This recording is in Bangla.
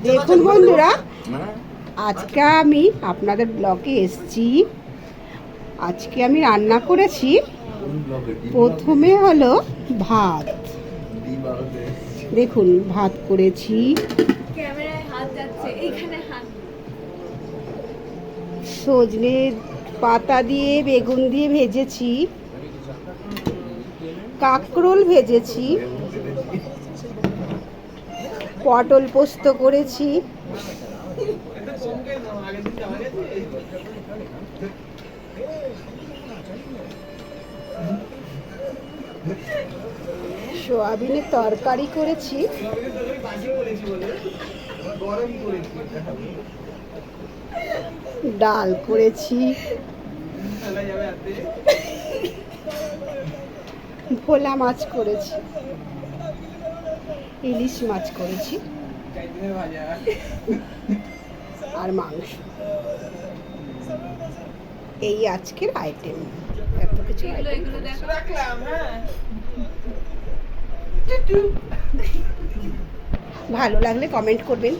দেখুন বন্ধুরা, আজকে আমি আপনাদের ব্লগে এসেছি। আজকে আমি রান্না করেছি, প্রথমে হলো ভাত। দেখুন ভাত করেছি, সজনে পাতা দিয়ে বেগুন দিয়ে ভেজেছি, কাঁকরোল ভেজেছি, পটল পোস্ত করেছি, সোয়াবিনের তরকারি করেছি, ডাল করেছি, ভোলা মাছ করেছি, ইলিশ মাছ করেছি আর মাংস। এই আজকের আইটেম। এত কিছু ভালো লাগলে কমেন্ট করবেন।